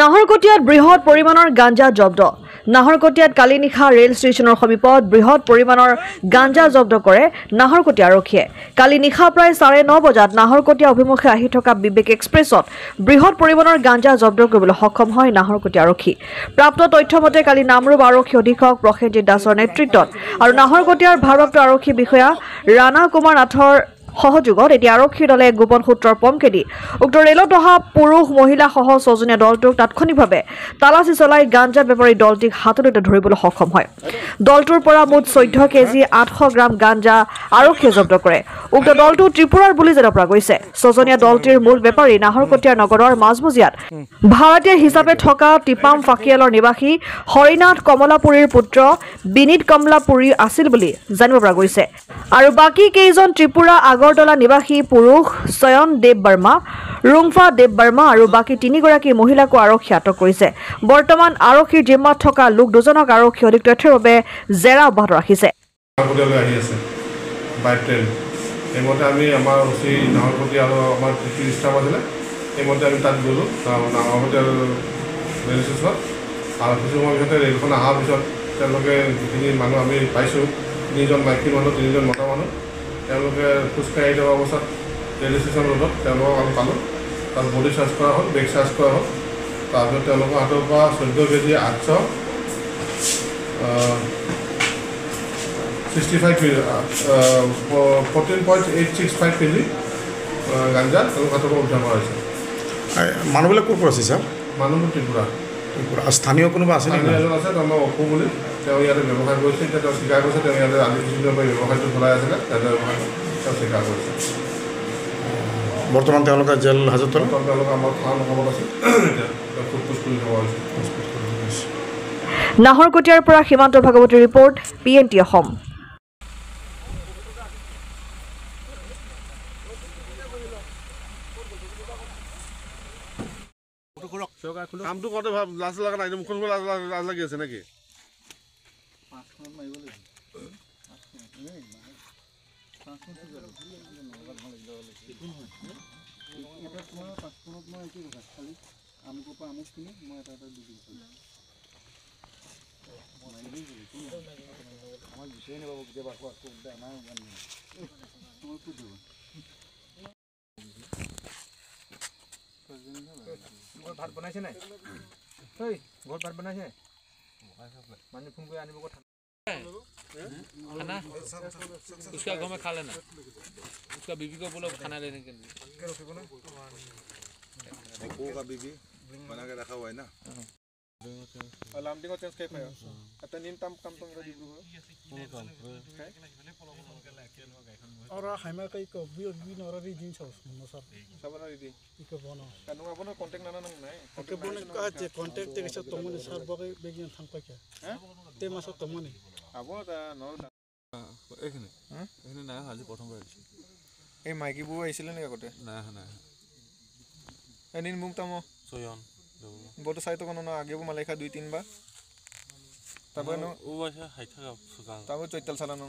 নাহৰকটীয়াত বৃহৎ পৰিমাণৰ গাঞ্জা জব্দ। নাহৰকটীয়াত কালি নিশা ৰেল ষ্টেচনৰ সমীপত বৃহৎ পৰিমাণৰ গাঞ্জা জব্দ কৰে নাহৰকটীয়া আৰক্ষীয়ে। কালি নিশা প্ৰায় 9:30 বজাত নাহৰকটীয়া অভিমুখে আহি থকা বিবেক এক্সপ্ৰেছত বৃহৎ পৰিমাণৰ গাঞ্জা জব্দ কৰিবলৈ সক্ষম হয় নাহৰকটীয়া আৰক্ষী। প্ৰাপ্ত তথ্য মতে কালি নামৰূপ আৰক্ষী অধীক্ষক প্ৰসেনজিৎ দাসৰ নেতৃত্বত আৰু নাহৰকটীয়াৰ ভাৰপ্ৰাপ্ত আৰক্ষী বিষয়া ৰাণা কুমাৰ নাথৰ সহযোগত এতিয়া আৰক্ষীৰ দলে গোপন সূত্ৰৰ পমখেদি উক্ত ৰেলত অহা পুৰুষ মহিলা সহ 6জনীয়া দলটোক তাৎক্ষণিকভাৱে তালাচী চলাই গাঞ্জা বেপাৰী দলটিক হাততে ধৰিবলৈ সক্ষম হয়। দলটোৰ পৰা মুঠ 14 কেজি 800 গ্ৰাম গাঞ্জা আৰক্ষীয়ে জব্দ কৰে। উক্ত দলটো ত্ৰিপুৰাৰ বুলি জনা পৰা গৈছে। 6জনীয়া দলটিৰ মূল বেপাৰী নাহৰকটীয়া নগৰৰ মাজমজিয়াত ভাড়াতীয়া হিচাপে থকা টিপাম ফাকিয়ালৰ নিবাসী হৰিনাথ কমলাপুৰীৰ পুত্ৰ বিনীত কমলাপুৰী আছিল বুলি জানিব পৰা গৈছে। আৰু বাকী কেইজন ত্ৰিপুৰা আগৰতলা নিবাসী পুৰুষ চয়ন দেৱ বৰ্মা, ৰুংফা দেৱ বৰ্মা আৰু বাকী 3গৰাকী মহিলাকো আৰক্ষীয়ে আটক কৰিছে। বৰ্তমান আৰক্ষীৰ জিম্মাত থকা লোক দুজনক আৰক্ষী অধিক তথ্যৰ বাবে জেৰা অব্যাহত ৰাখিছে। এইমতে আমি আমাৰ ওচি নাহৰকটীয়া আৰু আমাৰ কৃষি ষ্টাফ আছিলে এইমতে আমি তাত গ'লোঁ নাহৰকটীয়া ৰেল ষ্টেচনত আৰু কিছু সময় পিছতে ৰেলখন অহাৰ পিছত তেওঁলোকে যিখিনি মানুহ আমি পাইছোঁ 3জন মাইকী মানুহ 3জন মতা মানুহ তেওঁলোকে খোজকাঢ়ি থকা অৱস্থাত ৰেল ষ্টেচন ৰোডত তেওঁলোকক আমি পালোঁ। তাত বডি চাৰ্জ কৰা হ'ল, বেগ চাৰ্জ কৰা হ'ল। তাৰপিছত তেওঁলোকৰ হাতৰ পৰা 14 কেজি 14.865 কেজি গাঞ্জা তেওঁলোকৰ হাতৰ পৰা উদ্ধাৰ কৰা হৈছে। মানুহবিলাক ক'ৰ পৰা আছে ছাৰ? মানুহবোৰ ত্ৰিপুৰা। স্থানীয় কোনোবা আছে নেকি? এজন আছে তেওঁ অপু বুলি, তেওঁ ইয়াতে ব্যৱসায় কৰিছে। এতিয়া তেওঁ স্বীকাৰ কৰিছে তেওঁ ইয়াতে আজি কিছুদিনৰ পৰা ব্যৱসায়টো চলাই আছিলে। তেওঁ স্বীকাৰ কৰিছে। বৰ্তমান তেওঁলোকে জেল হাজত তেওঁলোকে আমাৰ থানা অসমত আছে। এতিয়া তেওঁ সোধপোছ কৰি থকা হৈছে। নাহৰকটীয়াৰ পৰা সীমান্ত ভাগৱতীৰ ৰিপৰ্ট, PNT অসম। কামটো কৰোঁতে লাজ লগা নাই, মুখখন লাজ লাগি আছে নেকি? ভাত বনাইছে নাই? ঘৰত ভাত বনাইছে? মানে ফোন কৰি আনিব কথা। खाना उसका घर में खा लेना, उसका बीबी को बोलो खाना लेने के लिए। का बीबी बना के रखा हुआ है ना। लामटिंग को चेंज कैसे है? आता नीम तम कम तो मेरा जीव और हमें कई को भी नौरी दिन सब सर सब ना दी इको बनो कानून अपन कांटेक्ट ना नहीं इको बनो का जे कांटेक्ट ते सब तमने सर बगे बेगिन थांग पाके हैं ते मासो तमने अब ता नर এখানে এখানে না আজি প্রথমবার আইছি। এই মাইকি বউ আইছিল নে আগতে? না না এনিন মুক তামো সয়ন বটো সাইতো কোন না আগেও মালাইখা 2-3 বার তারপর নো ও বাসা হাই থাকা সুগাং তারপর চৈতাল চালানো